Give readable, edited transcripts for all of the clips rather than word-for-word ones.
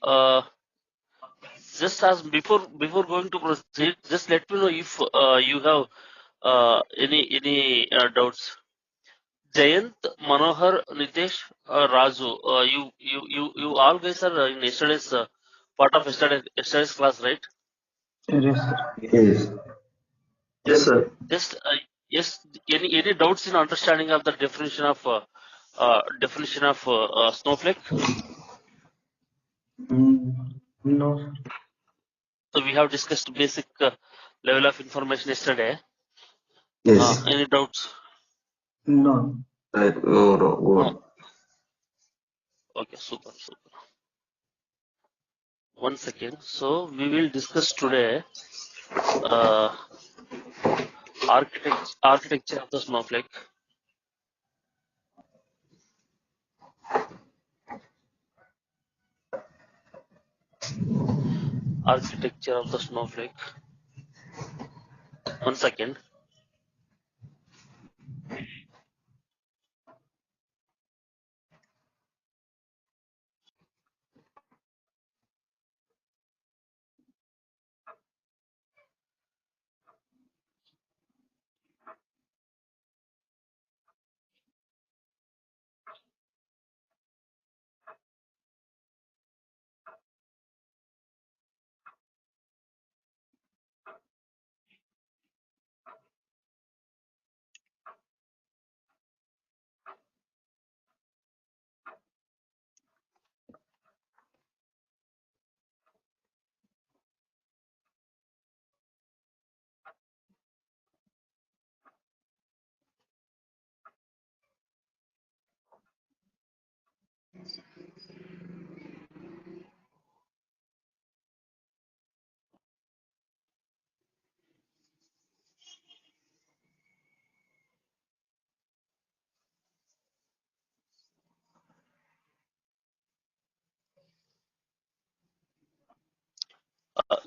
Uh, just as before going to proceed, just let me know if you have any doubts. Jayant, Manohar, Nitesh, Raju, you all guys are in yesterday's part of yesterday's class, right? Yes, sir. Yes. Yes, sir. Just yes, any doubts in understanding of the definition of snowflake? No, sir. So we have discussed basic level of information yesterday. Yes. Any doubts? No. Right. No, no, No. good. Okay, super. One second. So we will discuss today uh, architecture of the snowflake. Architecture of the snowflake. One second.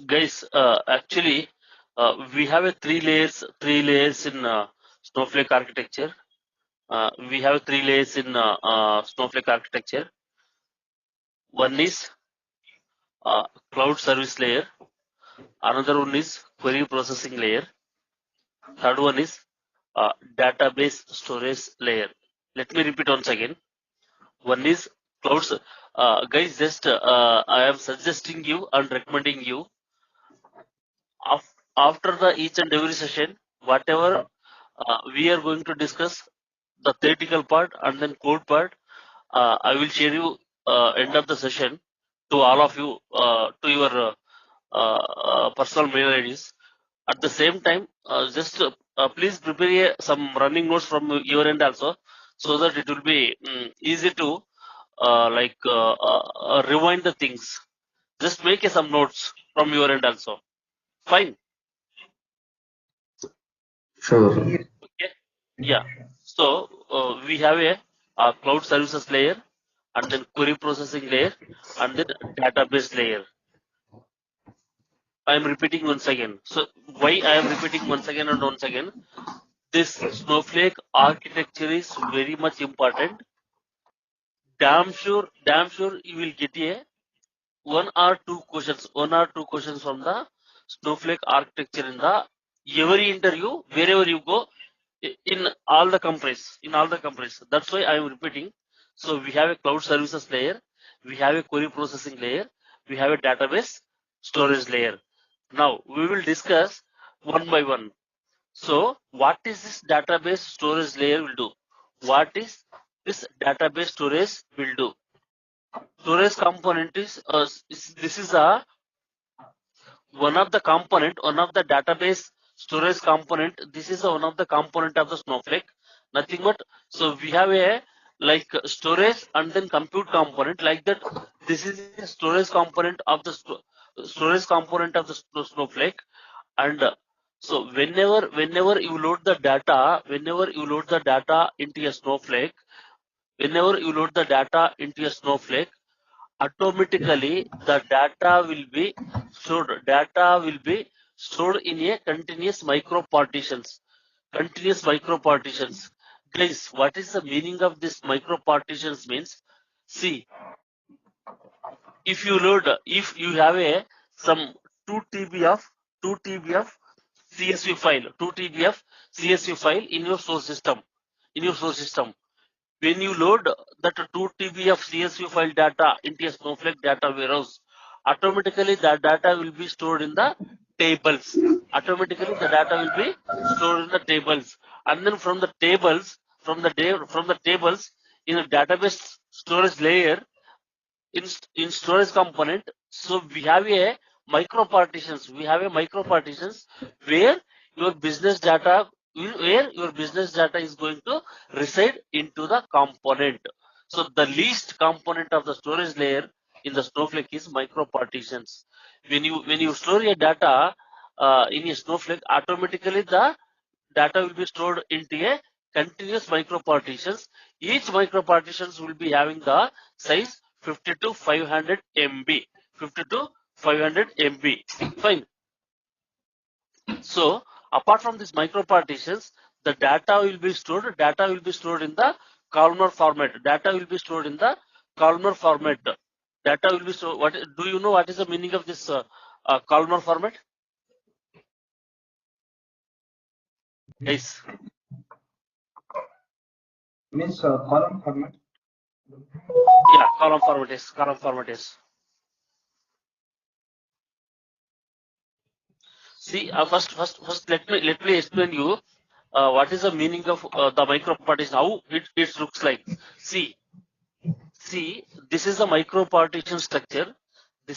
Guys, actually, we have a three layers in snowflake architecture. We have three layers in snowflake architecture. One is cloud service layer. Another one is query processing layer. Third one is database storage layer. Let me repeat once again. One is clouds. Guys, just I am suggesting you and recommending you after the each and every session, whatever we are going to discuss, the theoretical part and then code part, I will share you end of the session to all of you to your personal mail IDs. At the same time, just please prepare some running notes from your end also, so that it will be easy to rewind the things. Just make some notes from your end also. Fine. Sure. Okay. Yeah. So we have a cloud services layer, and then query processing layer, and then database layer. I am repeating once again. So why I am repeating once again and once again? This snowflake architecture is very much important. Damn sure you will get one or two questions from the snowflake architecture in the every interview wherever you go in all the companies. That's why I am repeating. So we have a cloud services layer, we have a query processing layer, we have a database storage layer. Now we will discuss one by one. So what is this database storage layer will do? What is this database storage will do? Storage component this is a one of the database storage component. This is one of the component of the snowflake. Nothing but, so we have a like storage and then compute component like that. This is the storage component of the snowflake. And so whenever you load the data into a snowflake, automatically the data will be stored in a continuous micro partitions. Guys, what is the meaning of this micro partitions means? See, if you load, if you have a some 2 TB of CSV file, 2 TB of CSV file in your source system, when you load that 2 TB of CSV file data into a Snowflake data warehouse, automatically that data will be stored in the tables. Automatically the data will be stored in the tables, and then from the tables, in a database storage layer, in storage component, so we have a micro partitions. Where your business data is going to reside into the component. So the least component of the storage layer in the Snowflake is micro partitions. When you store your data in a Snowflake, automatically the data will be stored into a continuous micro partitions. Each micro partitions will be having the size 50 to 500 MB. 50 to 500 MB. Fine. So apart from these micro partitions, the data will be stored. In the columnar format. Data will be stored in the columnar format. Data will be stored. What do you know? What is the meaning of this columnar format? Yes. Means column format. Yeah, column format is. See, first, let me explain you what is the meaning of the micro partition. How it looks like. See, this is the micro partition structure. I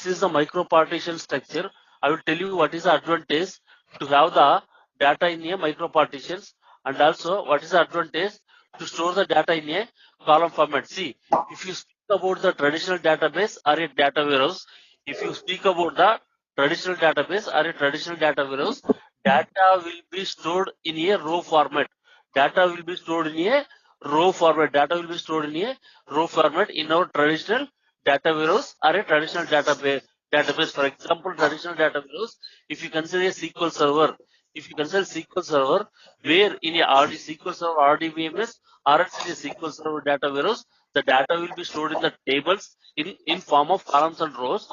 will tell you what is the advantage to have the data in a micro partitions, and also what is the advantage to store the data in a column format. See, if you speak about the traditional database or a data warehouse, data will be stored in a row format. In our traditional data warehouse or a traditional database. For example, traditional data warehouse, if you consider a SQL server, where in a SQL server RDBMS or else in a SQL server data warehouse, the data will be stored in the tables in form of columns and rows,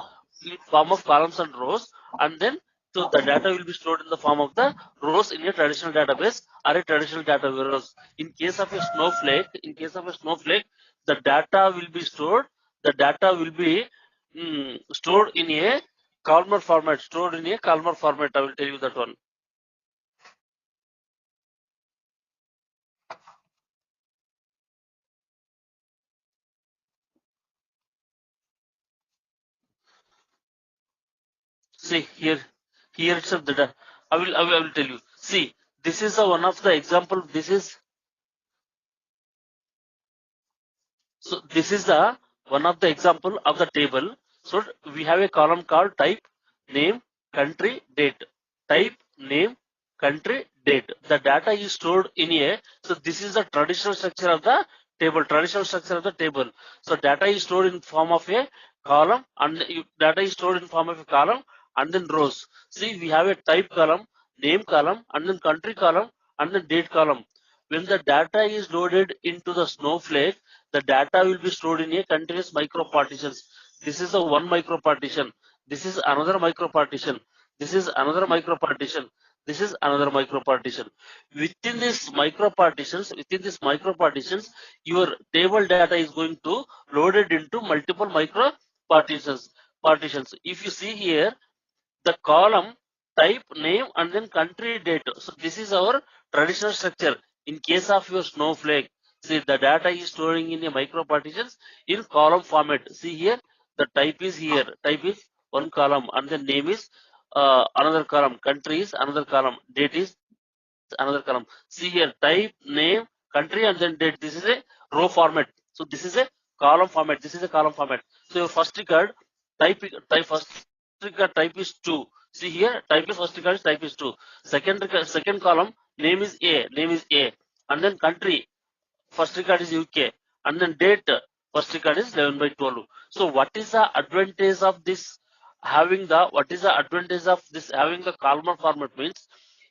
and then so the data will be stored in the form of the rows in a traditional database or a traditional data warehouse. In case of a Snowflake, the data will be stored. Stored in a columnar format. I will tell you that one. See here itself the data. I will tell you. See, this is one of the example. This is the one of the example of the table. So we have a column called type, name, country, date. Type, name, country, date. The data is stored in a. So this is the traditional structure of the table. So data is stored in form of a column, and then rows. See, we have a type column, name column, and then country column, and then date column. When the data is loaded into the Snowflake, the data will be stored in a continuous micro partitions. This is the one micro partition. This is another micro partition. This is another micro partition. This is another micro partition. Within these micro partitions, your table data is going to loaded into multiple micro partitions. If you see here, the column, type, name, and then country, date. So this is our traditional structure. In case of your Snowflake, see, the data is storing in a micro partitions in column format. See here, the type is here. Type is one column, and then name is another column. Country is another column. Date is another column. See here, type, name, country, and then date. This is a row format. So this is a column format. So your first record type is 2. See here, first record is type is 2. Second column, name is A, and then country, first record is UK, and then date, first record is 11/12. So what is the advantage of this having the columnar format means,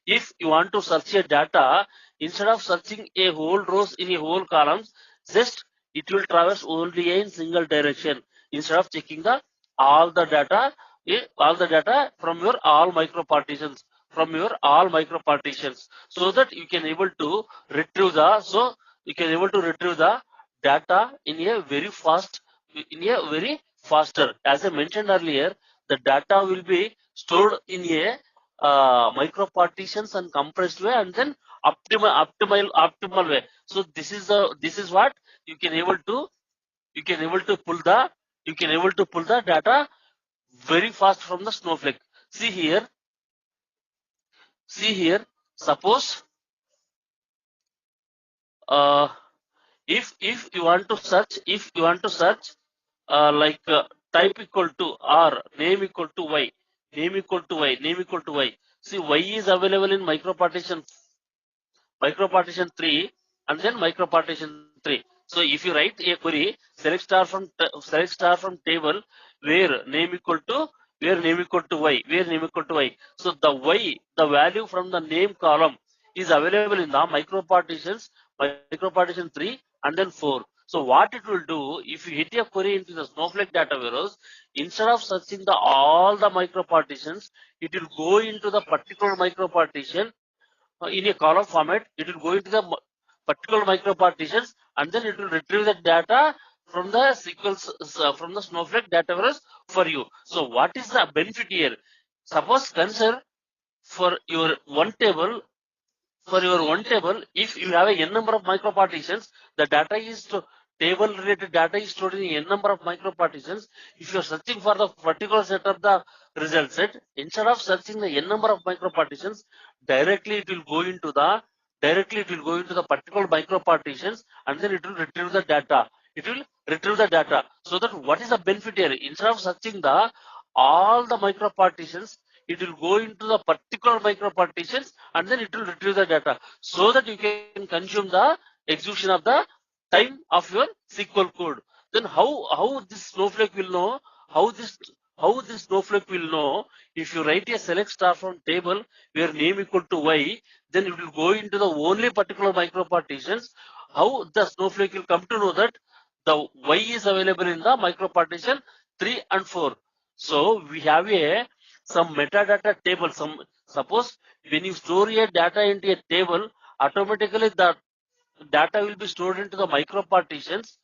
if you want to search a data, instead of searching a whole rows in a whole columns, just it will traverse only in single direction instead of checking the all the data, from your all micro partitions, so that you can able to retrieve the data in a very faster. As I mentioned earlier, the data will be stored in a micro partitions and compressed way, and then optimal way. So this is what you can able to pull the data very fast from the Snowflake. See here, suppose uh, if you want to search, like type equal to or name equal to y, see y is available in micro partition 3 and then micro partition 3. So if you write a query, select star from table where name equal to y, so the value from the name column is available in the micro partition 3 and then 4. So what it will do, if you hit a query into the Snowflake data warehouse, instead of searching all the micro partitions, it will go into the particular micro partition in a column format. It will go into the particular micro partitions, and then it will retrieve the data from the SQL from the Snowflake data warehouse for you. So what is the benefit here? Suppose consider for your one table, if you have a n number of micro partitions, the data is table related data is stored in n number of micro partitions. If you are searching for the particular set of the result set, instead of searching the n number of micro partitions, directly it will go into the particular micro partitions, and then it will retrieve the data. So that what is the benefit here? Instead of searching the all the micro partitions, it will go into the particular micro partitions, and then it will retrieve the data, so that you can consume the execution of the time of your SQL code. Then how this Snowflake will know? How this Snowflake will know? If you write a select star from table where name equal to y, then it will go into the only particular micro partitions. How the Snowflake will come to know that the y is available in the micro partition 3 and 4. So we have some metadata table. Suppose when you store a data into a table, automatically the data will be stored into the micro partitions.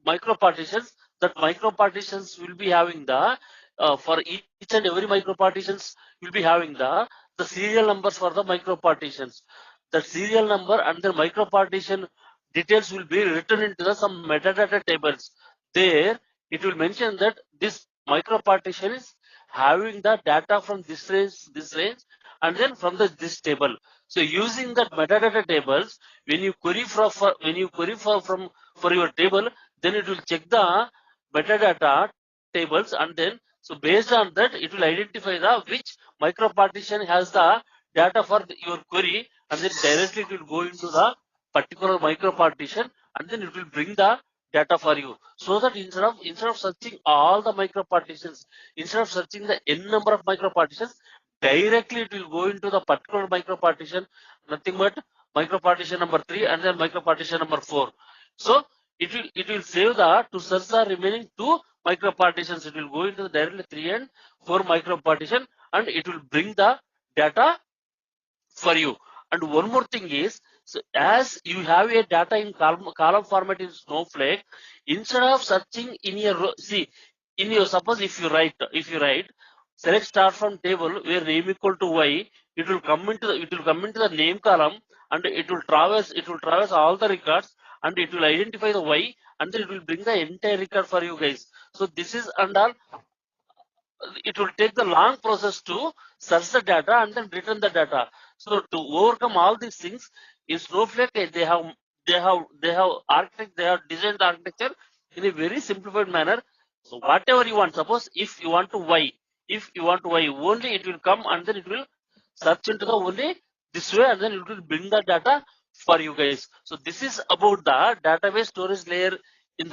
That micro partitions will be having the for each and every micro partitions will be having the serial numbers for the micro partitions. The serial number and the micro partition details will be written into some metadata tables. There it will mention that this micro partition is having the data from this range, and then from this table. So using that metadata tables, when you query for your table, then it will check the metadata tables, and then so based on that it will identify the which micro partition has the data for your query, and then directly it will go into the particular micro partition, and then it will bring the data for you. So that instead of searching all the micro partitions, instead of searching the n number of micro partitions, directly it will go into the particular micro partition, nothing but micro partition number 3 and then micro partition number 4. So it will save to search the remaining 2 micro partitions. It will go into the directly 3 and 4 micro partition, and it will bring the data for you. And one more thing is, so as you have a data in column format in Snowflake, instead of searching in your suppose if you write select star from table where name equal to y, it will come into the name column, and it will traverse all the records, and it will identify the y, and then it will bring the entire record for you guys. So this is and all. It will take the long process to search the data and then return the data. So to overcome all these things, in Snowflake they have designed the architecture in a very simplified manner. So whatever you want, suppose if you want to y, only it will come, and then it will search into the only this way, and then it will bring the data for you guys. So this is about the database storage layer in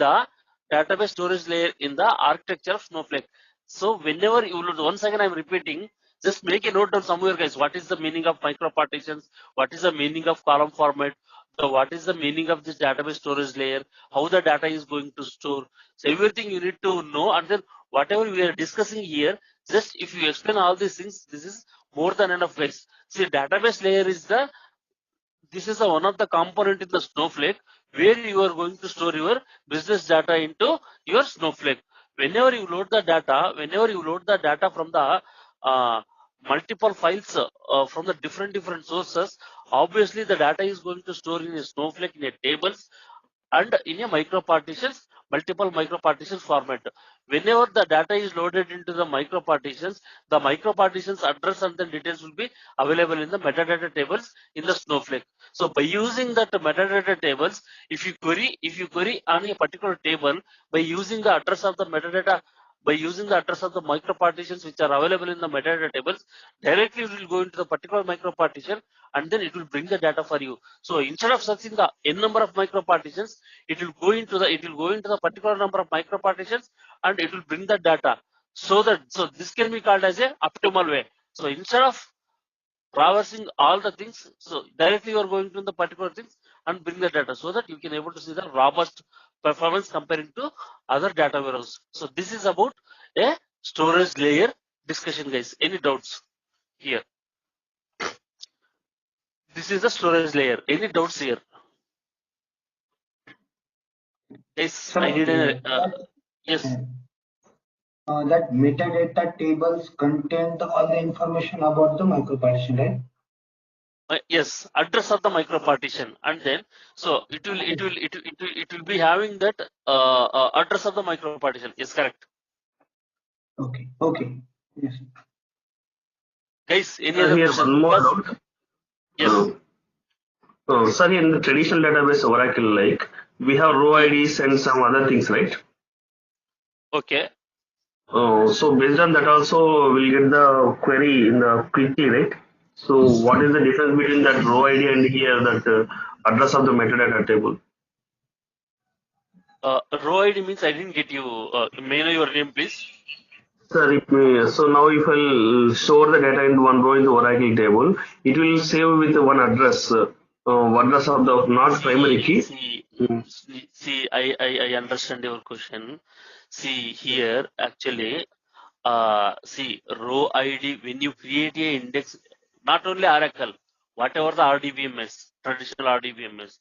the architecture of Snowflake. So whenever you will, once again I'm repeating, just make a note down somewhere, guys. What is the meaning of micro partitions? What is the meaning of column format? What is the meaning of this database storage layer? How the data is going to store? So everything you need to know, and then whatever we are discussing here, just if you explain all these things, this is more than enough, guys. See, database layer is the one of the component in the Snowflake where you are going to store your business data into your Snowflake. Whenever you load the data from the multiple files from the different sources, obviously the data is going to store in a Snowflake in a tables and in a multiple micro partitions format. Whenever the data is loaded into the micro partitions address and the details will be available in the metadata tables in the Snowflake. So by using that metadata tables, if you query on a particular table by using the address of the metadata, by using the address of the micro partitions which are available in the metadata tables, directly it will go into the particular micro partition and then it will bring the data for you. So instead of searching the n number of micro partitions, it will go into the particular number of micro partitions and it will bring the data. So this can be called as a optimal way. So instead of traversing all the things, so directly you are going to the particular things and bring the data so that you can able to see the robust performance comparing to other data warehouse. So this is about a storage layer discussion, guys. Any doubts here? This is the storage layer. Any doubts here? Yes, Sir, I need a yes. that metadata tables contain all the information about the micropartition, right? Yes, address of the micro partition, and then so it will be having that address of the micro partition. Yes, correct. Okay. Okay. Yes. Guys, any other Here questions? one more Because doubt. yes, Sir, in the traditional database Oracle, like we have row IDs and some other things, right? okay. So based on that also we'll get the query in the quickly, right? So what is the difference between that row ID and here that address of the metadata table? Row ID means I didn't get you. May I know your name, please? Sir, so now if I'll store the data in one row in the Oracle table, it will save with one address, address of the not primary key. See, I understand your question. See here, actually, see row ID when you create a index, not only Oracle, whatever the RDBMS, traditional RDBMS,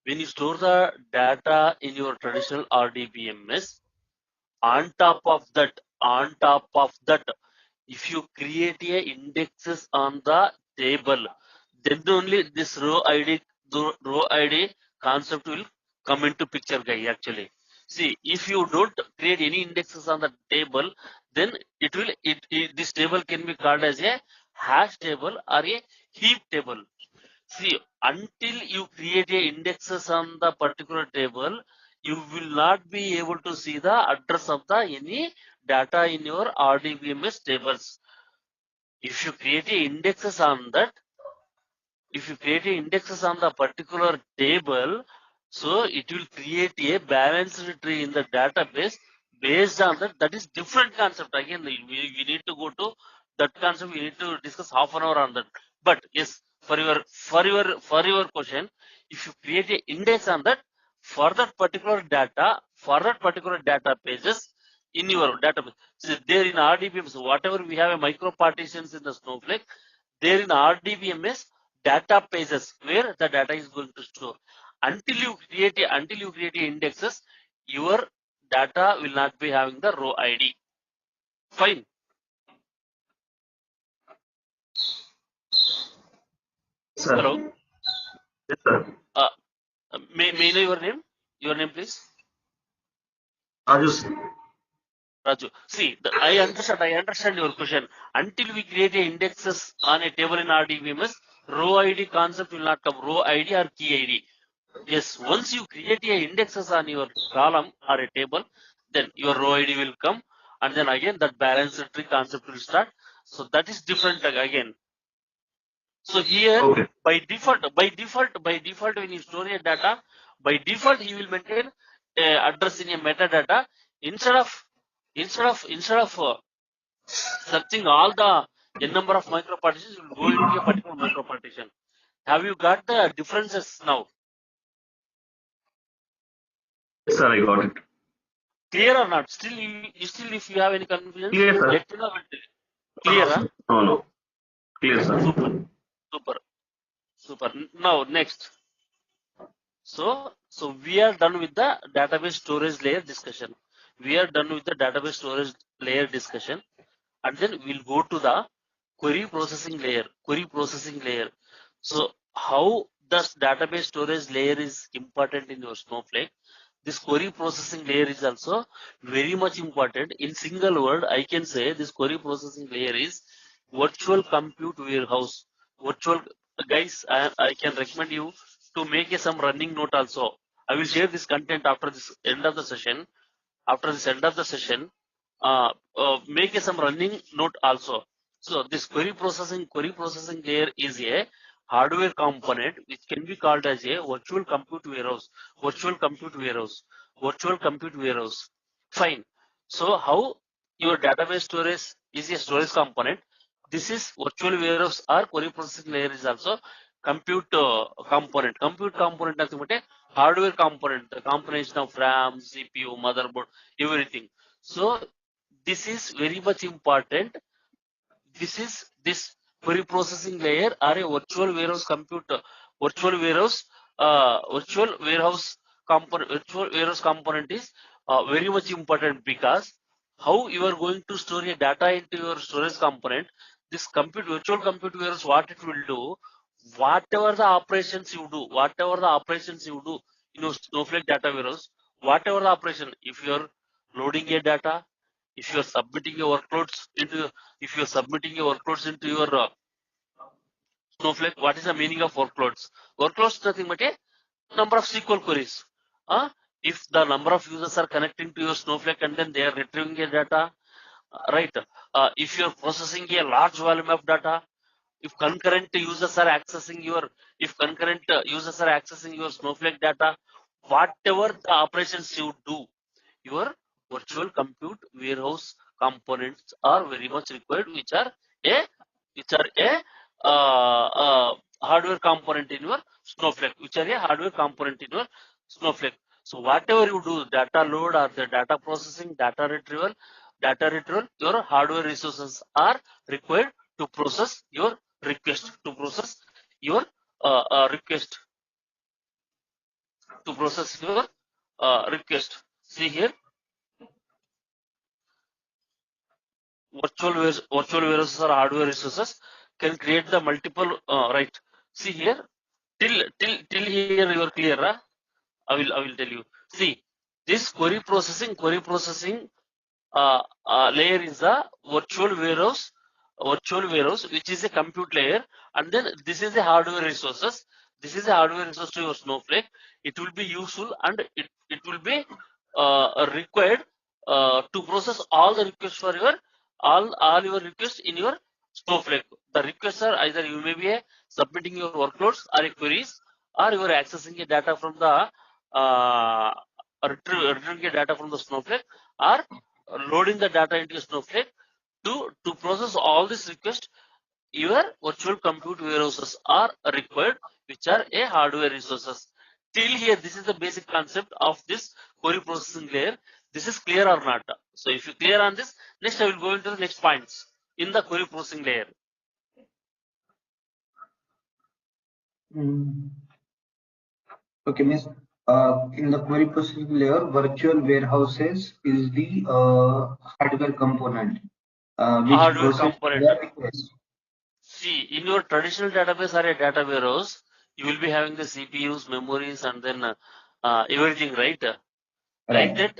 when you store the data in your traditional RDBMS, on top of that, if you create a indexes on the table, then only this row ID concept will come into picture, guy. Actually, see, if you don't create any indexes on the table, then this table can be called as a hash table or a heap table. See, until you create a indexes on the particular table, you will not be able to see the address of the any data in your RDBMS tables. If you create a indexes on that, if you create a indexes on the particular table, so it will create a balanced tree in the database based on that. That is different concept. Again, we need to go to that concept. We need to discuss half an hour on that. But yes, for your question, if you create a index on that for that particular data pages in your database, so there in RDBMS, whatever we have a micro partitions in the Snowflake, there in RDBMS data pages where the data is going to store. Until you create indexes, your data will not be having the row ID. Fine. Sir. Hello. Yes, sir. May I know your name? Your name, please. Raju. See, I understand your question. Until we create a indexes on a table in RDBMS, row ID concept will not come. Row ID or key ID. Yes, once you create a indexes on your column or a table, then your row ID will come, and then again that balanced tree concept will start. So that is different again. So here, Okay. by default, when you store your data, by default you will maintain address in a metadata instead of searching all the n number of micro partitions, you will go into a particular micro partition. Have you got the differences now? Yes, sir, I got it. Clear or not? Still, if you have any confusion, Clear, sir. let me know. Clear, huh? No, no. Clear, sir. Super, super, super. Now next. So we are done with the database storage layer discussion. We are done with the database storage layer discussion, and then we'll go to the query processing layer. Query processing layer. So how does database storage layer is important in your Snowflake? This query processing layer is also very much important. In single word, I can say this query processing layer is virtual compute warehouse. Virtual guys, I can recommend you to make some running note also. I will share this content after this end of the session. After this end of the session, make some running note also. So this query processing layer is a hardware component which can be called as a virtual compute warehouse. Virtual compute warehouse. Virtual compute warehouse. Fine. So how your database storage is a storage component. This is virtual warehouse or query processing layer is also compute component. Compute component nothing but a hardware component, the combination of RAM, CPU, motherboard, everything. So this is very much important. This query processing layer or a virtual warehouse computer, virtual warehouse component is very much important because how you are going to store your data into your storage component. This virtual compute warehouse, what it will do, whatever the operations you do, in your Snowflake data warehouse, whatever the operation, if you are loading a data, if you are submitting your workloads into your Snowflake, what is the meaning of workloads? Workloads nothing but a number of SQL queries. If the number of users are connecting to your Snowflake and then they are retrieving a data, right? If you are processing a large volume of data, if concurrent users are accessing your Snowflake data, whatever the operations you do, your virtual compute warehouse components are very much required, a which are a hardware component in your Snowflake, So whatever you do, data load or the data processing, data retrieval, your hardware resources are required to process your request, your request, See here, virtual warehouses or hardware resources can create the multiple right. See here, till here you are clear, huh? I will tell you. See, this query processing layer is the virtual warehouse which is a compute layer, and then this is a hardware resources. This is a hardware resource to your Snowflake. It will be useful and it will be required to process all the requests for your all your requests in your Snowflake. The requests are either you may be submitting your workloads or queries, or you are accessing a data from the retrieving a data from the Snowflake, or loading the data into Snowflake. To process all these requests, your virtual compute warehouses are required, which are a hardware resources. Till here, this is the basic concept of this query processing layer. This is clear or not? So if you clear on this, next I will go into the next points in the query processing layer. Okay, miss. In the query processing layer, virtual warehouses is the hardware component which Hardware processes component. the request. See, in your traditional database or a data warehouse, you will be having the CPUs, memories, and then everything, right? Like Right.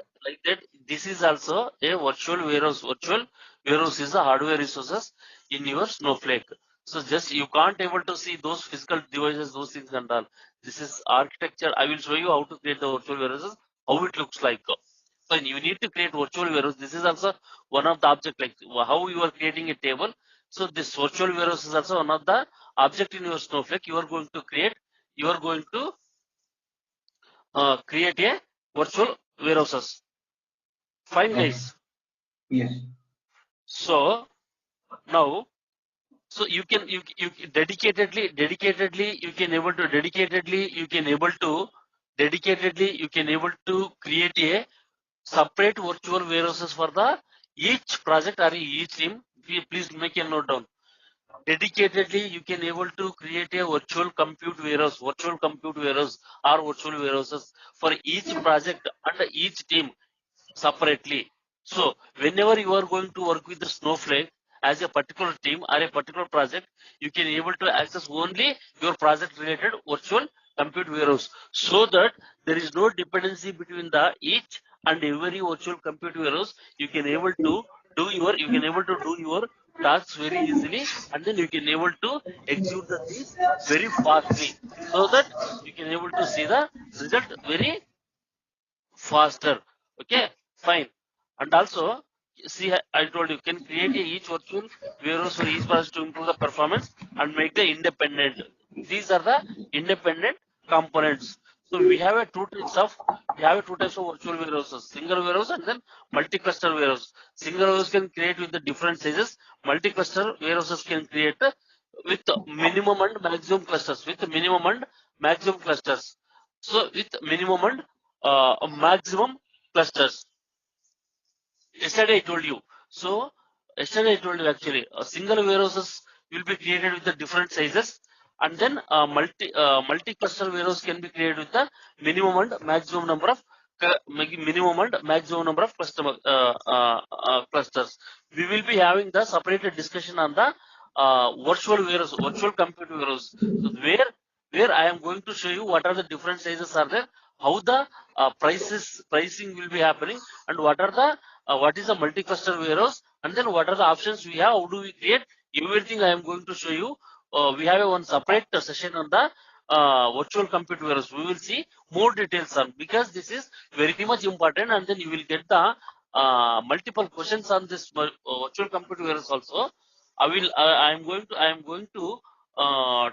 that, this is also a virtual warehouse. Virtual warehouse is the hardware resources in your Snowflake. So just you can't able to see those physical devices, those things and all. This is architecture. I will show you how to create the virtual warehouses, how it looks like. So you need to create virtual warehouse. This is also one of the object, like how you are creating a table. So this virtual warehouse is also one of the object in your Snowflake. You are going to create a virtual warehouses. Fine, Okay. guys. Yes. So now, so you dedicatedly you can able to create a separate virtual warehouses for the each project or each team. Please make a note down. Dedicatedly, you can able to create a virtual compute warehouse or virtual warehouses for each project and each team separately. So whenever you are going to work with the Snowflake as a particular team or a particular project, you can able to access only your project related virtual compute warehouse, so that there is no dependency between the each and every virtual compute warehouse. You can able to do your tasks very easily, and then you can able to execute the things very fastly, so that you can able to see the result very faster. Okay, fine. And also, see, I told you can create each virtual warehouse for each process to improve the performance and make the independent. These are the independent components. So we have a two types of virtual warehouses: single warehouse and then multi-cluster warehouse. Single warehouse can create with the different sizes. Multi-cluster warehouses can create with minimum and maximum clusters. So with minimum and maximum clusters. Yesterday I told you. So yesterday I told you actually a single warehouses will be created with the different sizes, and then multi cluster warehouse can be created with the minimum and maximum number of customer clusters. We will be having the separated discussion on the virtual compute warehouse. So where I am going to show you what are the different sizes are there, how the pricing will be happening, and what is the multi-cluster warehouse, and then what are the options we have, how do we create everything. I am going to show you. We have one separate session on the virtual compute warehouse. We will see more details on, because this is very much important, and then you will get the multiple questions on this virtual compute warehouse also. I am going to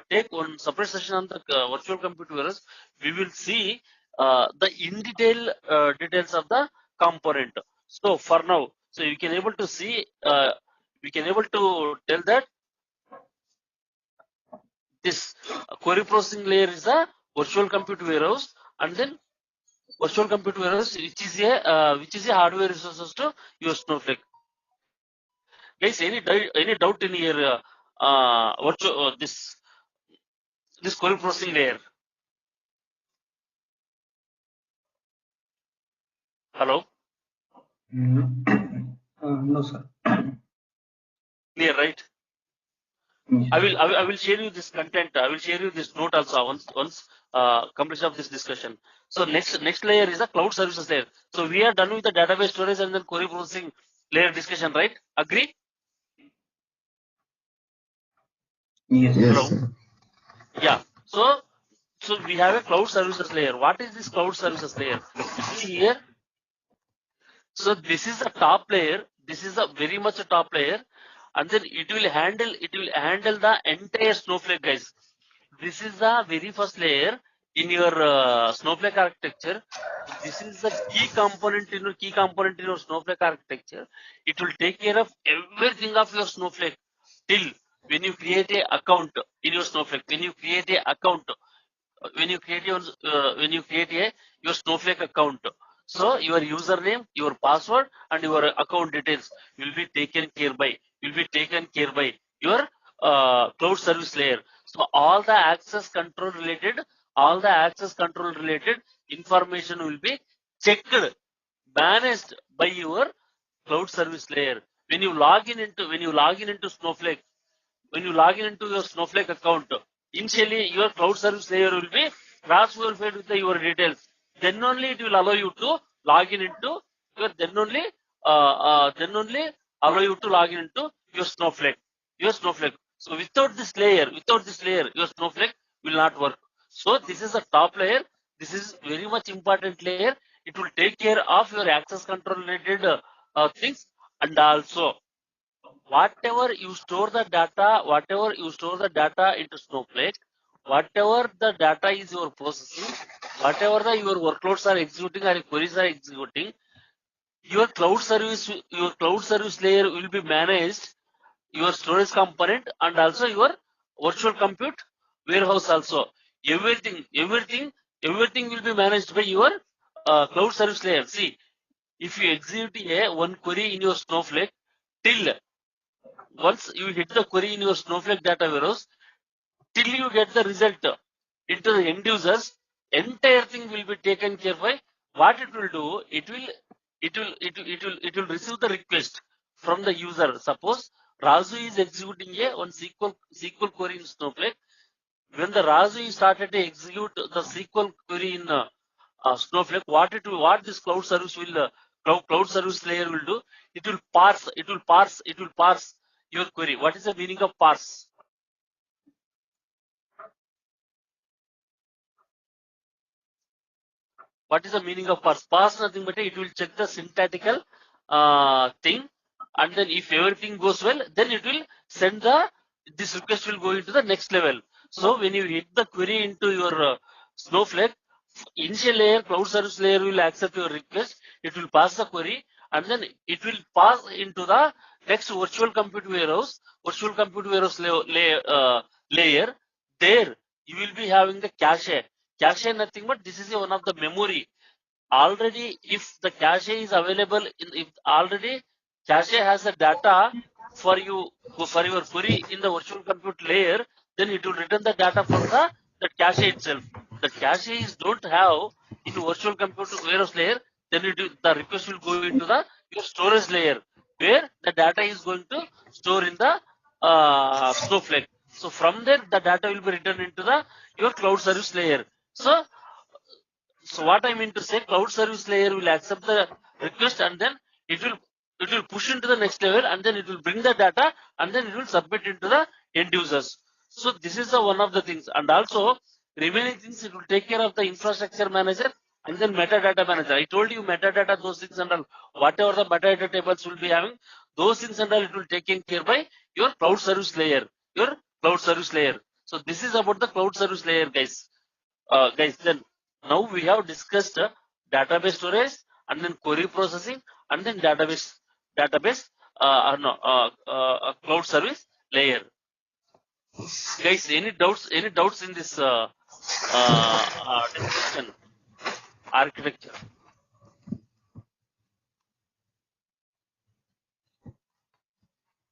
take one separate session on the virtual compute warehouse. We will see the in detail details of the component. So for now, so you can able to see, we can able to tell that this query processing layer is a virtual compute warehouse, and then virtual compute warehouse which is a hardware resources to your Snowflake. Guys, any doubt in your virtual this query processing layer? Hello? No, sir. Clear, right? Yes. I will share you this content. I will share you this note also once completion of this discussion. So next layer is the cloud services layer. So we are done with the database storage and then query processing layer discussion, right? Agree? Yes. Yes, Hello? sir. Yeah. So we have a cloud services layer. What is this cloud services layer? You see here. So this is the top layer. This is a very much a top layer, and then it will handle the entire Snowflake, guys. This is the very first layer in your Snowflake architecture. This is the key component in your Snowflake architecture. It will take care of everything of your Snowflake till when you create a account in your Snowflake. When you create your Snowflake account, so your username, your password, and your account details will be taken care by your cloud service layer. So all the access control related information will be checked, managed by your cloud service layer. When you log in into Snowflake, when you log in into your Snowflake account, initially your cloud service layer will be cross-verified with your details. Then only it will allow you to log in into your then only allow you to log in into your Snowflake. So without this layer, your Snowflake will not work. So this is a top layer. This is very much important layer. It will take care of your access control related things, and also whatever you store the data into Snowflake, whatever the data is your processing, whatever your workloads are executing or queries are executing, your cloud service layer will be managed, your storage component, and also your virtual compute warehouse also. Everything will be managed by your cloud service layer. See, if you execute one query in your Snowflake, till once you hit the query in your Snowflake data warehouse, till you get the result into the end users, entire thing will be taken care by. What it will do, it will receive the request from the user. Suppose Razu is executing one SQL query in Snowflake. When the Razu started to execute the SQL query in Snowflake, what this cloud service will cloud service layer will do? It will parse your query. What is the meaning of parse? What is the meaning of parse? Parse nothing but it will check the syntactical thing, and then if everything goes well, then it will send this request will go into the next level. So when you hit the query into your Snowflake, initial layer, cloud service layer will accept your request. It will pass the query, and then it will pass into the next virtual compute warehouse. Layer. There you will be having the cache. Cache nothing but this is one of the memory. Already, if the cache is available, if already cache has the data for you for your query in the virtual compute layer, then it will return the data from the cache itself. The cache is don't have in virtual compute warehouse layer, then the request will go into the your storage layer where the data is going to store in the Snowflake. So from there, the data will be returned into the your cloud service layer. So what I mean to say, cloud service layer will accept the request, and then it will push into the next level, and then it will bring the data, and then it will submit into the end users. So this is one of the things, and also remaining things it will take care of the infrastructure manager and then metadata manager. I told you metadata, those things and all, whatever the metadata tables will be having, those things and all it will taken care by your cloud service layer. So this is about the cloud service layer, guys. Then now we have discussed database storage and then query processing and then database cloud service layer. Guys, any doubts in this discussion architecture?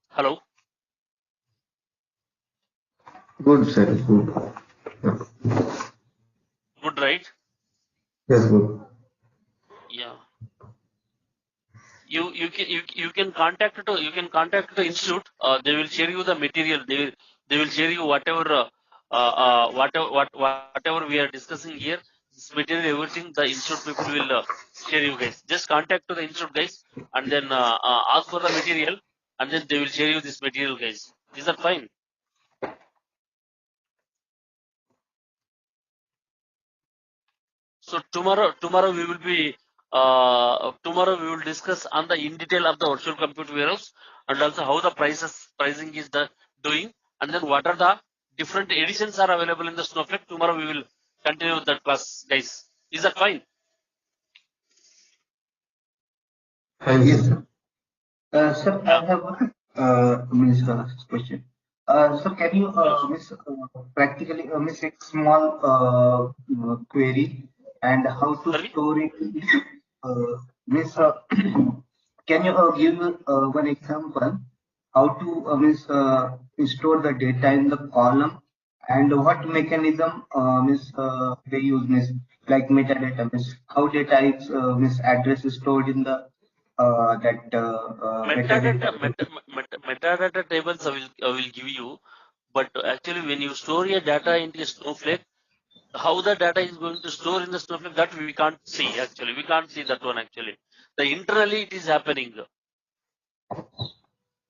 Hello? Good, sir. Good. Good, right? Yes, good. Yeah. You can contact the institute. They will share you the material. They will share you whatever whatever we are discussing here. This material, everything the institute people will share you guys. Just contact to the institute guys and then ask for the material, and then they will share you this material, guys. Is that fine? So tomorrow we will be tomorrow we will discuss on the in detail of the virtual compute warehouse and also how the pricing is doing, and then what are the different editions are available in the Snowflake. Tomorrow we will continue with that class, guys. Is that fine? Fine, Yes, sir. sir. Sir, I have question. So can you practically a small query and how to Sorry? store it? Miss, can you give one example how to store the data in the column and what mechanism they use like metadata how data is address is stored in the Metadata metadata. metadata tables I will give you, but actually when you store your data into a Snowflake, how the data is going to store in the Snowflake, that we can't see. Actually, we can't see that one. Actually, the internally it is happening,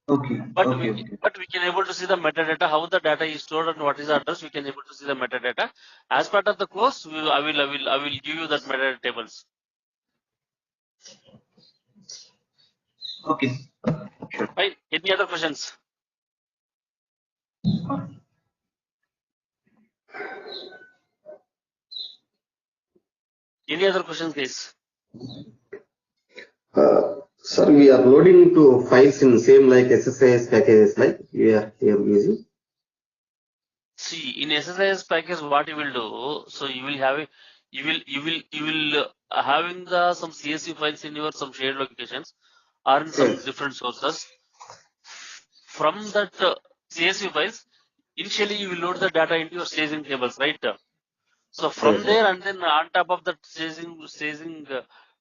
Okay, but okay, okay. we can able to see the metadata, how the data is stored and what is the address. We can able to see the metadata as part of the course. I will give you that metadata tables. Okay. Sure. Fine. Any other questions? Any other questions, guys? Sir, we are loading to files in same like SSIS packages like we are here using. See, in SSIS package, what you will do, so you will have you will having the some CSV files in your some shared locations or in some Yes. different sources. From that CSV files, initially you will load the data into your staging tables, right? So from Yes. there, and then on top of that staging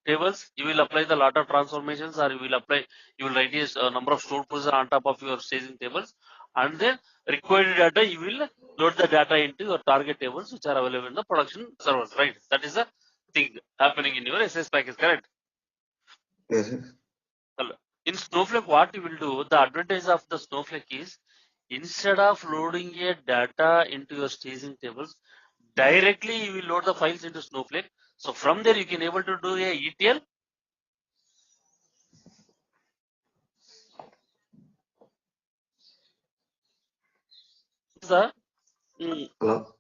tables, you will apply the lot of transformations, or you will write a number of stored procedures on top of your staging tables, and then required data you will load the data into your target tables, which are available in the production servers, right? That is the thing happening in your SS package, correct? Yes. Yes. In Snowflake, what you will do, the advantage of the Snowflake is, instead of loading a data into your staging tables, directly you will load the files into Snowflake. So from there you can able to do a ETL. The Hello.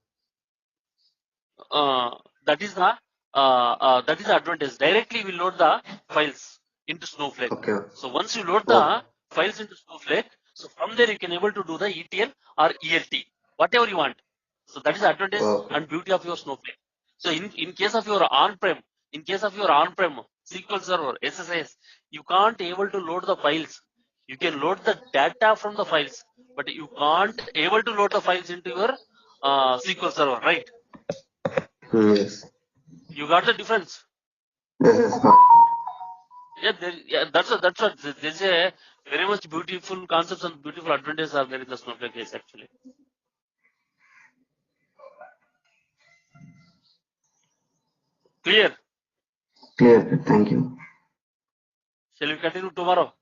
that is the advantage. Directly we load the files into Snowflake. Okay. So once you load Oh. the files into Snowflake, so from there you can able to do the ETL or ELT, whatever you want. So that is the advantage Okay. and beauty of your Snowflake. So in case of your on-prem SQL Server SSIS, you can't able to load the files. You can load the data from the files, but you can't able to load the files into your SQL Server, right? Yes. You got the difference. Yes. Yes. Yeah, that's what there's a very much beautiful concepts and beautiful advantages are there in the Snowflake case actually. Clear? Clear. Thank you. Shall we continue tomorrow?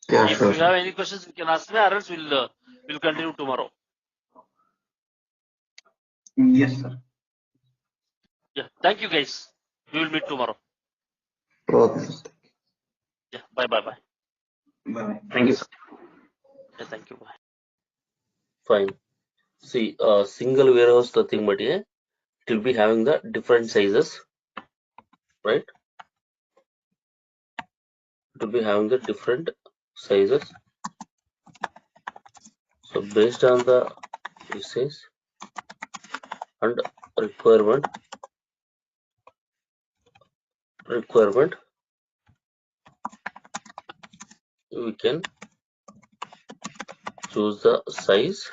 Yeah. If Sure. you have any questions, you can ask me, or else we'll continue tomorrow. Yes, sir. Yeah, thank you guys. We will meet tomorrow. Okay. Sir. Yeah, bye. Bye. Thank you, sir. Yeah, thank you. Bye. Fine. See, single warehouse the thing, but it will be having the different sizes, right? It will be having the different sizes. So based on the usage and requirement, we can choose the size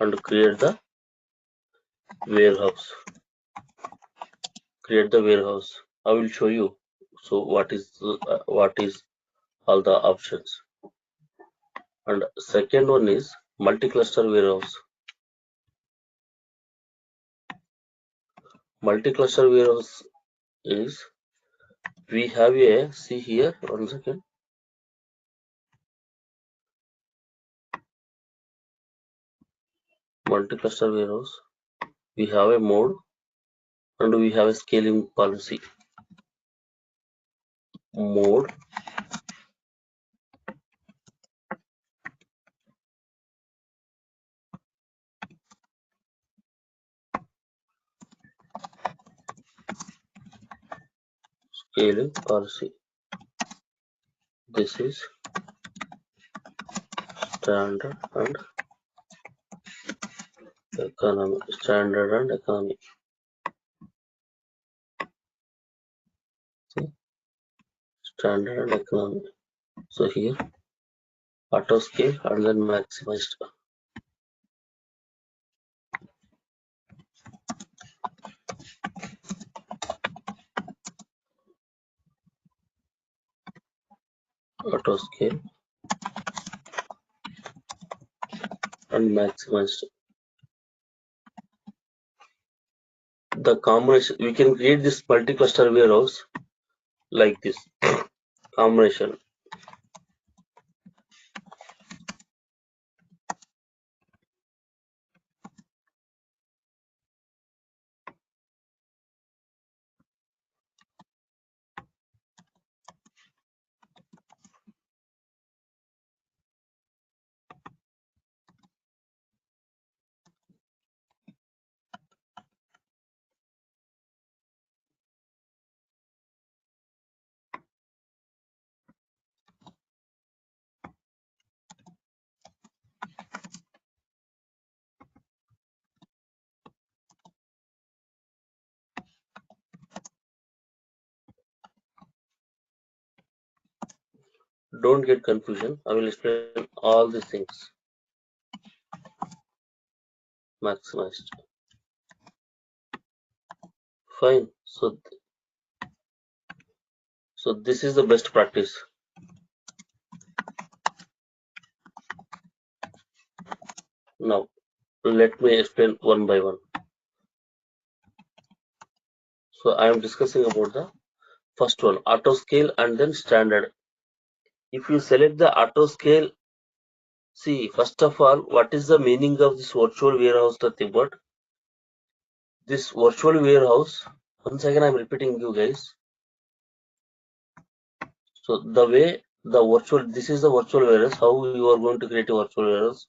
and create the warehouse. I will show you. So what is all the options. And second one is multi-cluster warehouse. Multi-cluster warehouse is, we have a, see here, 1 second. Multi-cluster warehouse, we have a mode and we have a scaling policy. Mode, scaling policy. This is standard and economy. See, standard and economy. So here auto scale and then maximized. Auto scale and maximized. The combination, we can create this multi-cluster warehouse like this combination. Don't get confusion. I will explain all these things. Maximized. Fine. So this is the best practice. Now let me explain one by one. So I am discussing about the first one, auto scale and then standard. If you select the auto scale, see, first of all, what is the meaning of this virtual warehouse? Nothing but this virtual warehouse. Once again, I'm repeating you guys. So the way the virtual, this is the virtual warehouse. How you are going to create a virtual warehouse?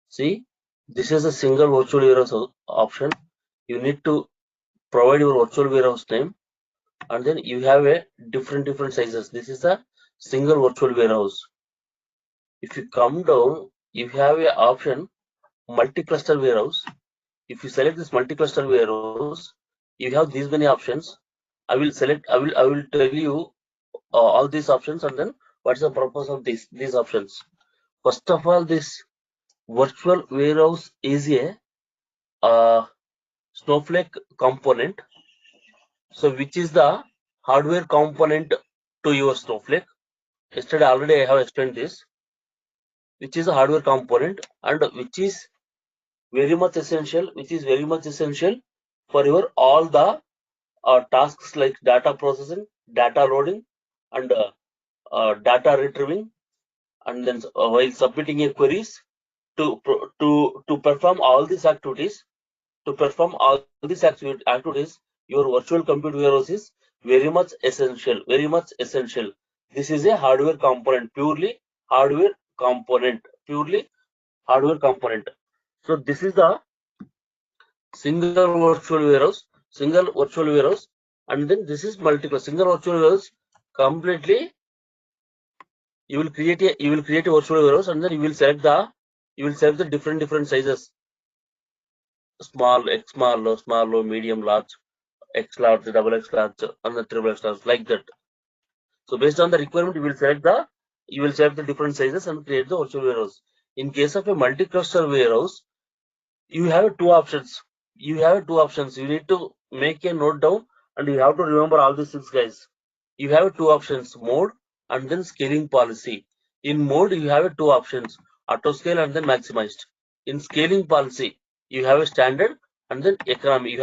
See, this is a single virtual warehouse option. You need to provide your virtual warehouse name, and then you have a different sizes. This is a single virtual warehouse. If you come down, you have a option multi-cluster warehouse. If you select this multi-cluster warehouse, you have these many options. I will tell you all these options, and then what's the purpose of these options. First of all, this virtual warehouse is a Snowflake component. So which is the hardware component to your Snowflake? Yesterday already I have explained this, which is a hardware component and which is very much essential, for your all the tasks like data processing, data loading, and data retrieving, and then while submitting a queries to perform all these activities. Your virtual compute warehouse is very much essential. This is a hardware component, purely hardware component. So this is the single virtual warehouse, and then this is multiple single virtual warehouse. Completely, you will create a virtual warehouse, and then you will select the different sizes: small, x small, medium, large, x large, double x large, and the triple x large, like that. So based on the requirement, you will select the different sizes and create the virtual warehouse. In case of a multi-cluster warehouse, you have two options. You need to make a note down, and you have to remember all these things, guys. You have two options: mode and then scaling policy. In mode, you have two options: auto scale and then maximized. In scaling policy, you have a standard and then economy.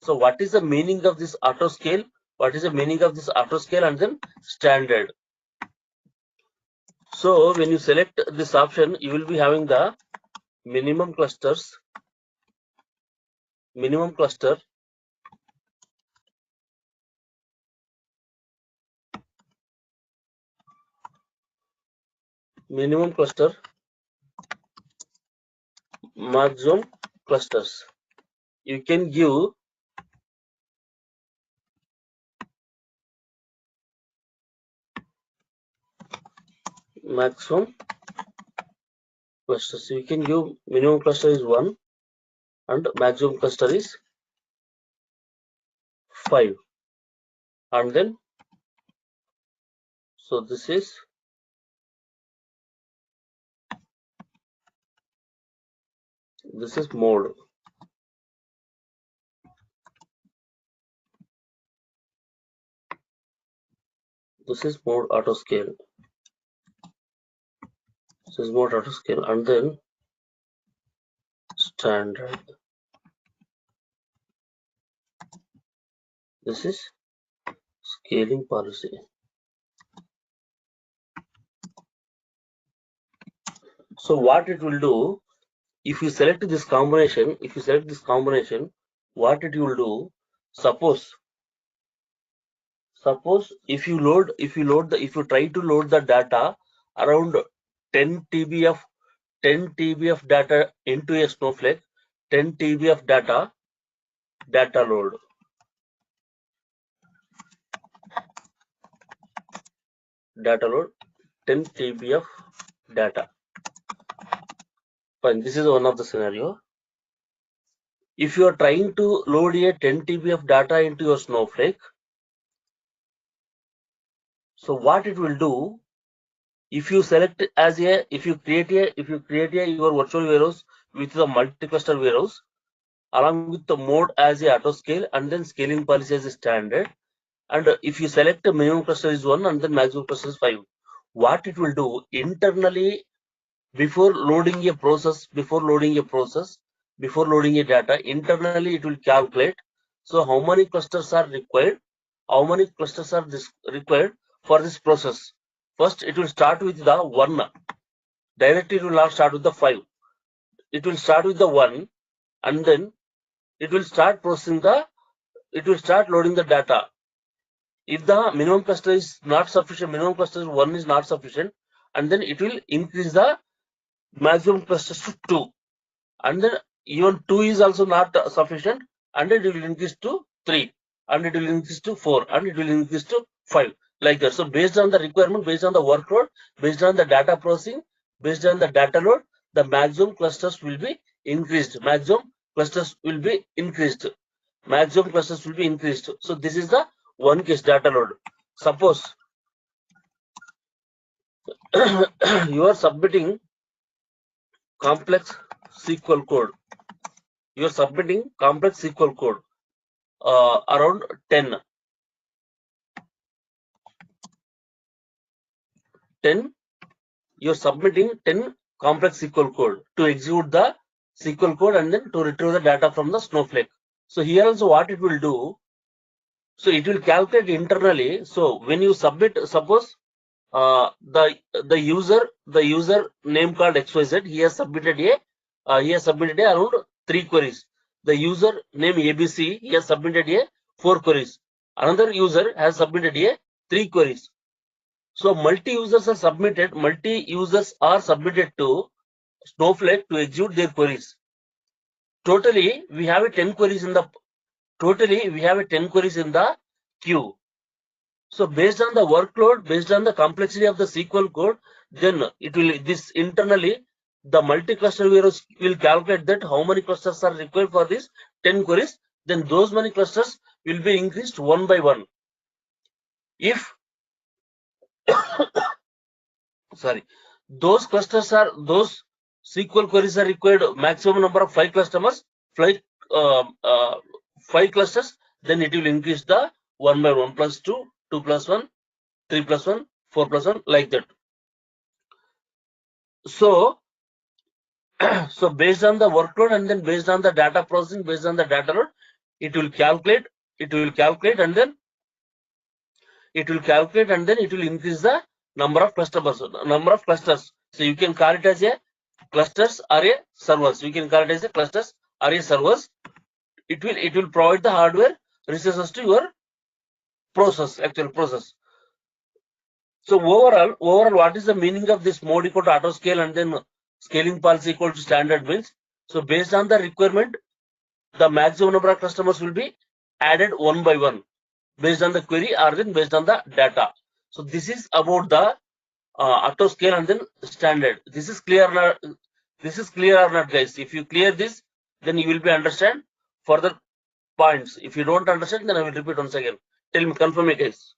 So what is the meaning of this auto scale? And then standard? So when you select this option, you will be having the minimum cluster, maximum cluster, maximum clusters. You can give maximum clusters. You can give minimum cluster is 1 and maximum cluster is 5, and then so this is mode. This is mode auto scale. And then standard. This is scaling policy. So what it will do, if you select this combination, what it will do, suppose if you try to load the data around 10 TB of data into a Snowflake, 10 TB of data load. 10 TB of data. Fine, this is one of the scenario. If you are trying to load a 10 TB of data into your Snowflake, So what it will do, if you select as a, if you create your virtual warehouse with the multi-cluster warehouse along with the mode as a auto scale and then scaling policy as a standard, and if you select the minimum cluster is 1 and then maximum cluster is 5, what it will do internally, before loading a process, before loading a data, internally it will calculate. So how many clusters are required? How many clusters are required for this process? First, it will start with the 1. Directly, it will not start with the 5. It will start with the 1, and then it will start processing it will start loading the data. If the minimum cluster is not sufficient, minimum cluster 1 is not sufficient, and then it will increase the maximum clusters to 2. And then even 2 is also not sufficient, and it will increase to 3, and it will increase to 4, and it will increase to 5, like that. So based on the requirement, based on the workload, based on the data processing, based on the data load, the maximum clusters will be increased. Maximum clusters will be increased. Maximum clusters will be increased. So this is the one case data load. Suppose you are submitting complex SQL code. You are submitting complex SQL code around 10. You're submitting 10 complex SQL code to execute the SQL code and then to retrieve the data from the Snowflake. So here also what it will do, so it will calculate internally. So when you submit, suppose the user name called XYZ, he has submitted around 3 queries. The user name ABC, he has submitted 4 queries. Another user has submitted 3 queries. So multi-users are submitted to Snowflake to execute their queries. Totally, we have 10 queries in the queue. So based on the workload, based on the complexity of the SQL code, then internally the multi-cluster warehouse will calculate that how many clusters are required for this 10 queries. Then those many clusters will be increased one by one. If those SQL queries are required maximum number of 5 clusters, 5 clusters, then it will increase the 1 by 1 plus 2, 2 plus 1, 3 plus 1, 4 plus 1, like that. So based on the workload and then based on the data processing, based on the data load, it will calculate and then it will increase the number of clusters. So you can call it as a clusters or a servers. You can call it as a clusters or a servers. It will provide the hardware resources to your actual process. So overall, what is the meaning of this mode equal to auto scale and then scaling policy equal to standard means? So based on the requirement, the maximum number of customers will be added one by one based on the query or then based on the data. So this is about the auto scale and then standard. This is clear or not, guys? If you clear this, then you will be understand further points. If you don't understand, then I will repeat once again. Tell me, confirm it, guys.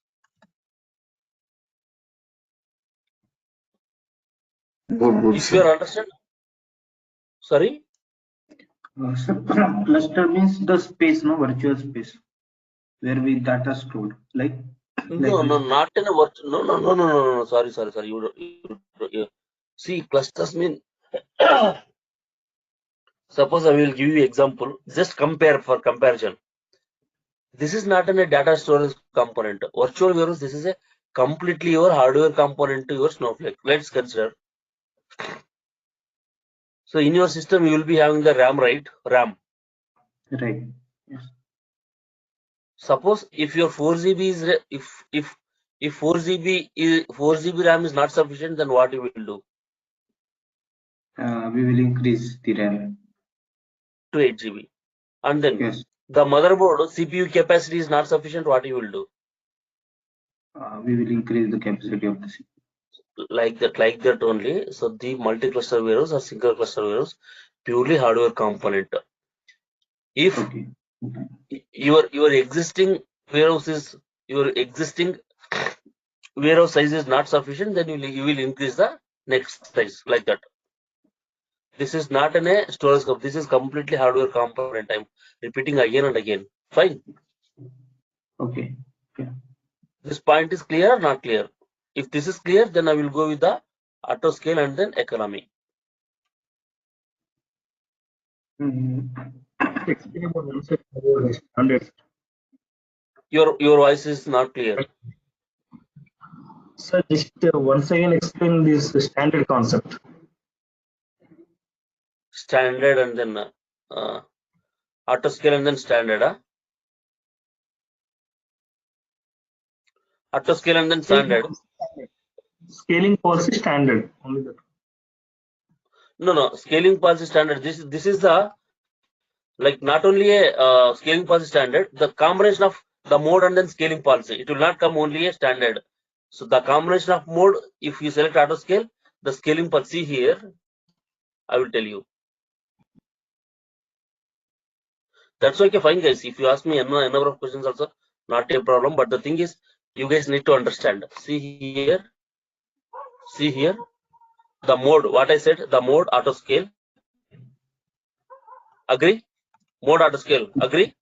Good, If you are understand, sorry. So cluster means the space, no, virtual space where we data stored, like. No, not in a virtual. No. Sorry. You see, clusters mean. Suppose I will give you example. Just compare for comparison. This is not in a data storage component. Virtual warehouse. This is a completely your hardware component to your Snowflake. Let's consider. So in your system, you will be having the RAM, right? RAM. Right. Yes. Suppose if your 4 GB is if 4 GB RAM is not sufficient, then what you will do? We will increase the RAM to 8 GB. And then yes. The motherboard CPU capacity is not sufficient. What you will do? We will increase the capacity of the CPU. Like that only. So the multi-cluster warehouse or single cluster warehouse, purely hardware component. If your existing warehouse is warehouse size is not sufficient, then you will increase the next size like that. This is not a storage scope. This is completely hardware component. I'm repeating again and again. Fine. Okay. Yeah. This point is clear or not clear? If this is clear, then I will go with the auto scale and then economy. Explain about standard. Your voice is not clear. Sir, just once again explain this standard concept. Standard and then auto scale and then standard. Auto scale and then standard. Scaling policy standard. Only that. No. Scaling policy standard. This is the, like, not only a scaling policy standard, the combination of the mode and then scaling policy. It will not come only a standard. So the combination of mode, if you select auto scale, the scaling policy here, I will tell you. That's okay, fine guys. If you ask me a number of questions also, not a problem. But the thing is, you guys need to understand. See here, the mode, what I said, the mode auto scale. Agree? Mode auto scale. Agree?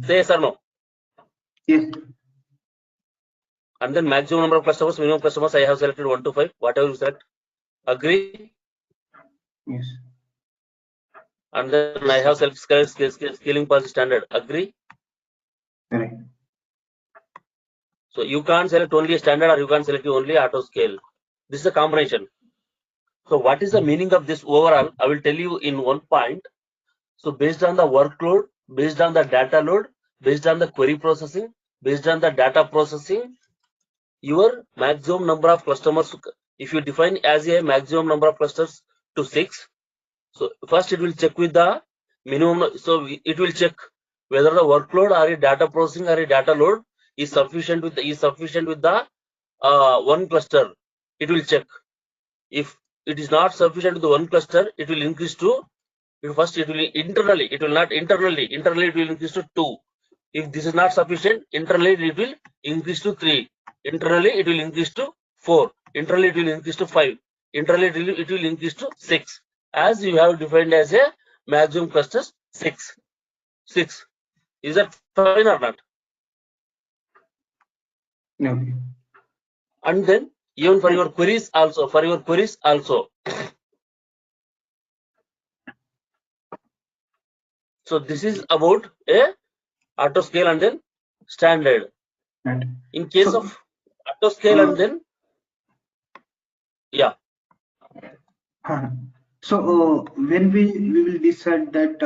Say yes or no? Yes. And then maximum number of customers, minimum customers, I have selected 1 to 5, whatever you select. Agree? Yes. And then I have selected scaling policy standard. Agree? Correct. So you can't select only a standard or you can't select only auto scale. This is a combination. So what is the meaning of this overall? I will tell you in one point. So based on the workload, based on the data load, based on the query processing, based on the data processing, your maximum number of customers, if you define as a maximum number of clusters to 6, so first it will check with the minimum. So it will check whether the workload or a data processing or a data load is sufficient with the one cluster. It will check. If it is not sufficient with the one cluster, it will increase to, first it will internally, it will not internally it will increase to 2. If this is not sufficient, internally it will increase to 3. Internally it will increase to 4. Internally it will increase to 5. Internally it will increase to 6. As you have defined as a maximum clusters 6. Is that fine or not? Okay. And then even for your queries also, so this is about a auto scale and then standard. Right. In case of auto scale and then, yeah. So when we will decide that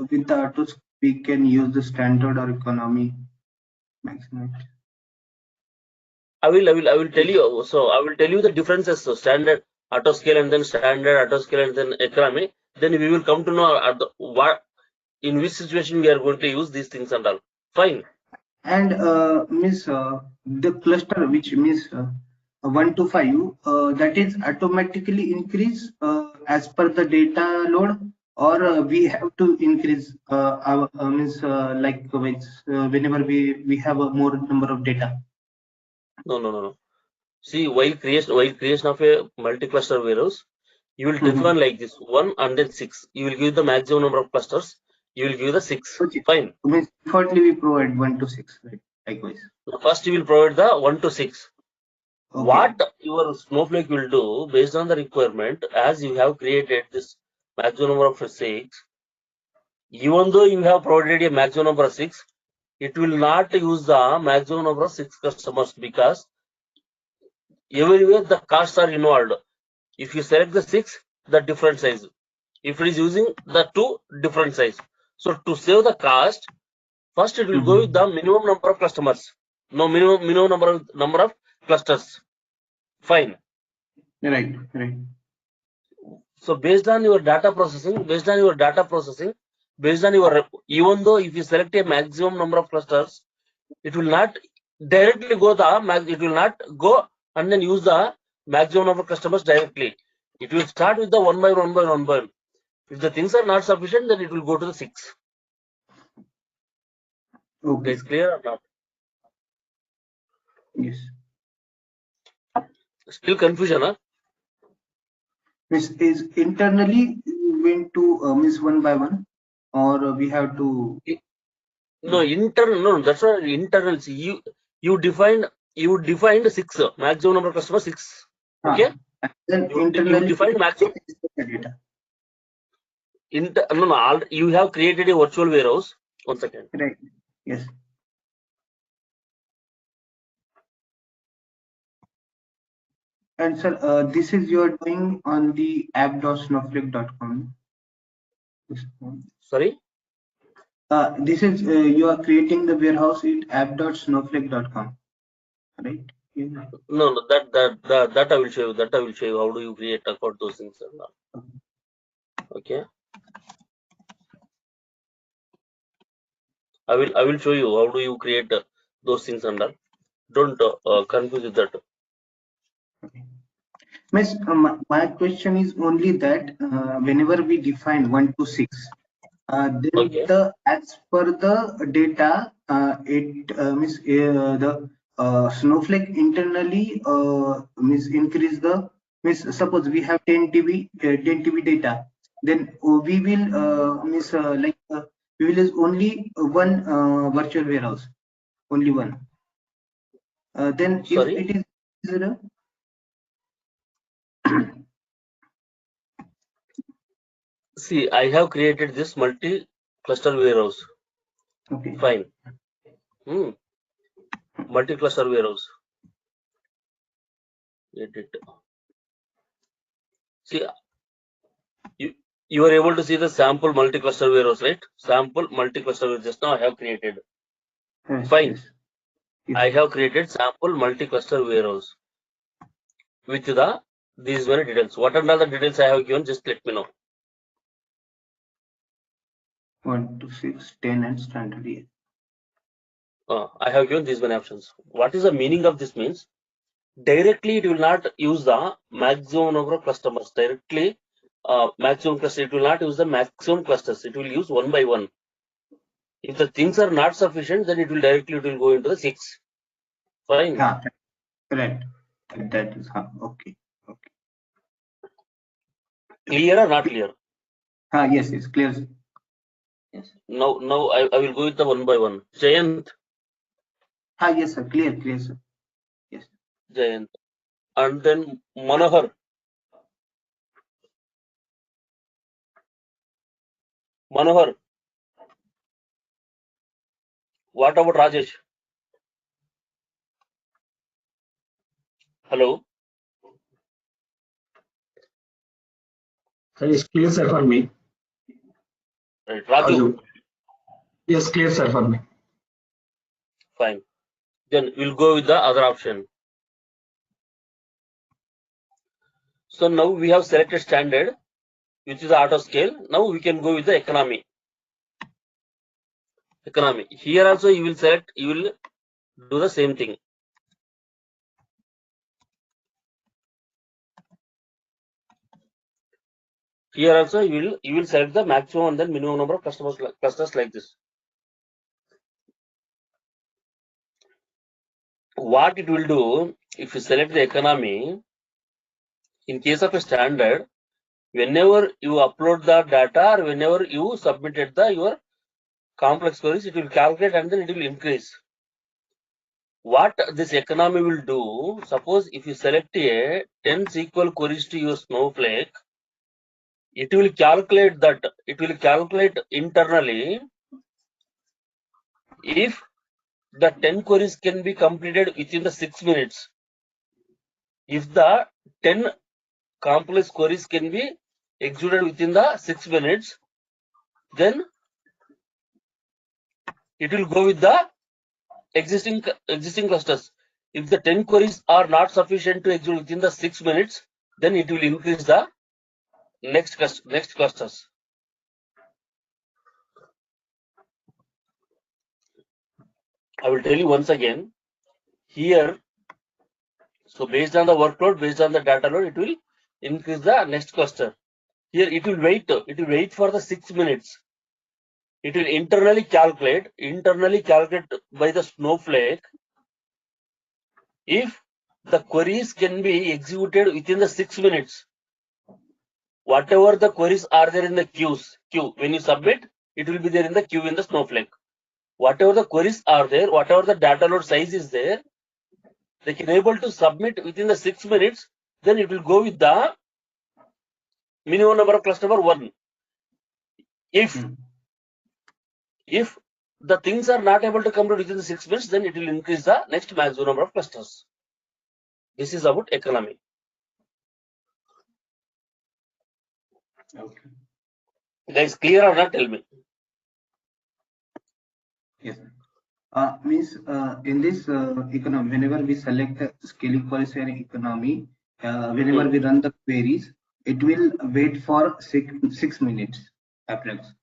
with the auto scale we can use the standard or economy maximum. I will tell you. So I will tell you the differences. So standard, auto scale and then standard, auto scale and then economy. Then we will come to know what, in which situation we are going to use these things and all. Fine. And the cluster which means 1 to 5, that is automatically increase as per the data load, or we have to increase our like whenever we have a more number of data. No. See, while creation of a multi-cluster warehouse, you will define like this: 1 and then 6. You will give the maximum number of clusters. You will give the 6. Okay. Fine. Means defaultly we provide 1 to 6, right? Likewise. First, you will provide the 1 to 6. Okay. What your Snowflake will do based on the requirement, as you have created this maximum number of 6, even though you have provided a maximum number of 6, it will not use the maximum number of 6 customers, because everywhere the costs are involved. If you select the 6, the different size. If it is using the 2, different size. So to save the cost, first it will go with the minimum number of customers. No, minimum number of clusters. Fine. Right. So based on your data processing, even though if you select a maximum number of clusters, it will not directly go and then use the maximum number of customers directly. It will start with the 1 by 1. If the things are not sufficient, then it will go to the 6. Okay. Is clear or not? Yes. Still confusion, huh? Miss, is internally going to miss one by one, or we have to? No, internal. No, that's not internal. See, you defined 6 maximum number of customers 6. Okay. And then You internally define maximum. the data. No. You have created a virtual warehouse. 1 second. Right. Yes. And sir, this is you are doing on the app.snowflake.com. Sorry. This is you are creating the warehouse at app.snowflake.com, right? Yeah. No, that I will show you. That I will show you how do you create account those things. Okay. I will show you how do you create those things under. Don't confuse with that. Okay. Miss, my question is only that whenever we define 1 to 6, then Okay. as per the data, the Snowflake internally increase the suppose we have 10 TB data, then we will we will use only one virtual warehouse, only one. Then if Sorry. it is See, I have created this multi-cluster warehouse. okay. Fine. Multi-cluster warehouse. Edit. See, you are able to see the sample multi-cluster warehouse, right? Sample multi-cluster warehouse. Just now I have created. Yes, Fine. yes. Yes. I have created sample multi-cluster warehouse with these many details. What are the details I have given? Just let me know. 1 to 6, 10, and standard. Yeah. I have given these many options. What is the meaning of this means? Directly, it will not use the maximum number of customers. Directly, maximum cluster, it will not use the maximum clusters. It will use one by one. If the things are not sufficient, then it will go into the 6. Fine. Yeah, correct. That is okay. Okay. Clear or not clear? Yes, it's clear. Yes. Now I will go with the one by one. Jayant. Yes, sir. Clear, sir. Yes. Jayant. And then Manohar. Manohar. What about Rajesh? Hello. Sir, it's clear, sir, for me. Right. Raju. Yes, clear, sir, for me. Fine. Then we'll go with the other option. So now we have selected standard, which is the auto scale. Now we can go with the economy. Economy. Here also you will select, you will do the same thing. Here also you will select the maximum and then minimum number of clusters like this. What it will do, if you select the economy, in case of a standard, whenever you upload the data or whenever you submitted your complex queries, it will calculate and then it will increase. What this economy will do, suppose if you select a 10 SQL queries to your Snowflake, it will calculate that. It will calculate internally if the 10 queries can be completed within the 6 minutes. If the 10 complex queries can be executed within the 6 minutes, then it will go with the existing clusters. If the 10 queries are not sufficient to execute within the 6 minutes, then it will increase the next clusters. I will tell you once again here. So based on the workload, based on the data load, it will increase the next cluster. Here it will wait. It will wait for the 6 minutes. It will internally calculate by the Snowflake if the queries can be executed within the 6 minutes. Whatever the queries are there in the queue, when you submit, it will be there in the queue in the Snowflake. Whatever the queries are there, whatever the data load size is there, they can able to submit within the 6 minutes, then it will go with the minimum number of cluster 1. If the things are not able to complete within the 6 minutes, then it will increase the next maximum number of clusters. This is about economy. Okay. Guys, clear or not? Tell me. Yes. Means in this economy, whenever we select the scaling policy and economy, whenever we run the queries, it will wait for 6 minutes approx.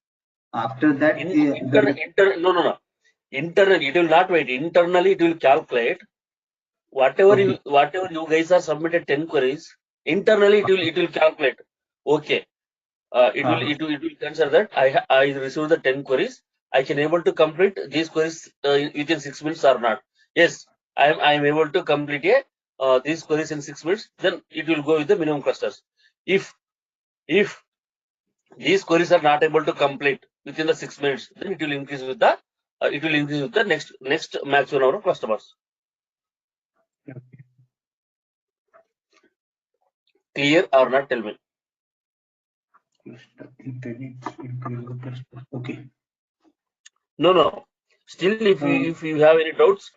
After that, No. Internally, it will not wait. Internally, it will calculate whatever you guys are submitted 10 queries. Internally, it will calculate. Okay. It will consider that I received the 10 queries. I can able to complete these queries within 6 minutes or not. Yes, I am able to complete these queries in 6 minutes. Then it will go with the minimum clusters. If these queries are not able to complete within the 6 minutes, then it will increase with the next maximum number of customers. Clear or not? Tell me. Okay. No. Still, if you have any doubts,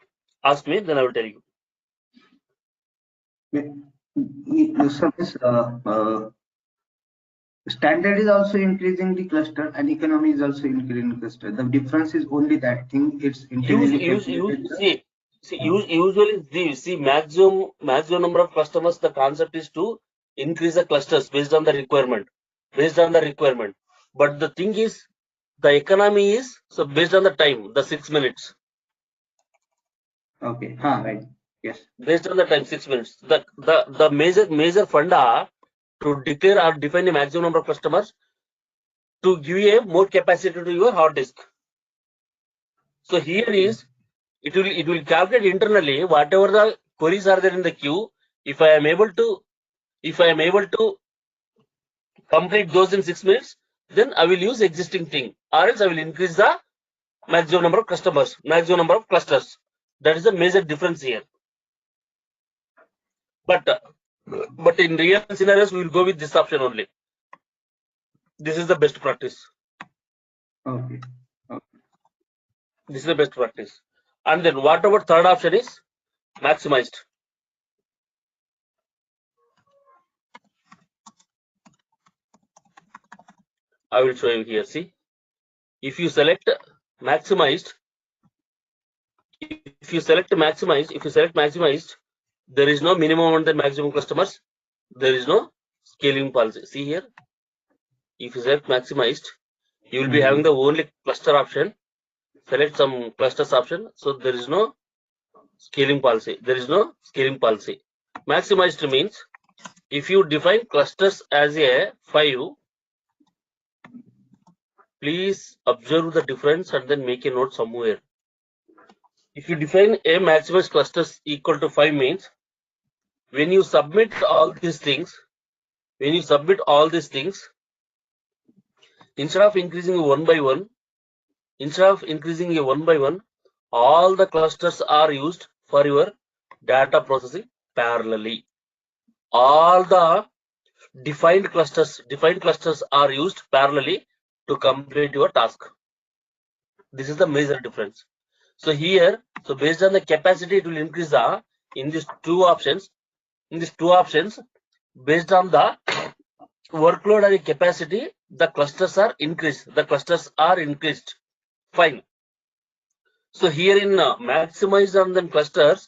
ask me. Then I will tell you. Standard is also increasing the cluster and economy is also increasing the cluster. The difference is only that thing. It's Usually maximum number of customers. The concept is to increase the clusters based on the requirement. But the thing is, the economy is so based on the time, the 6 minutes. Okay. Right. Yes. Based on the time, 6 minutes. The major funda to declare or define the maximum number of customers to give a more capacity to your hard disk. So here is it will calculate internally whatever the queries are there in the queue. If I am able to complete those in 6 minutes, then I will use existing thing, or else I will increase the maximum number of customers, maximum number of clusters. That is the major difference here. But in real scenarios, we will go with this option only. This is the best practice. Okay. This is the best practice. And then what about third option is maximized. I will show you here. See, if you select maximized, there is no minimum and then maximum customers. There is no scaling policy. See here, if you select maximized, you will be having the only cluster option. Select some clusters option. So there is no scaling policy. Maximized means if you define clusters as a 5, please observe the difference and then make a note somewhere. If you define a maximized clusters equal to 5 means when you submit all these things, instead of increasing one by one, all the clusters are used for your data processing parallelly. All the defined clusters are used parallelly to complete your task. This is the major difference. So here, based on the capacity, it will increase in these two options. Based on the workload and capacity, the clusters are increased. Fine. So here in maximize and then clusters,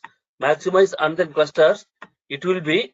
it will be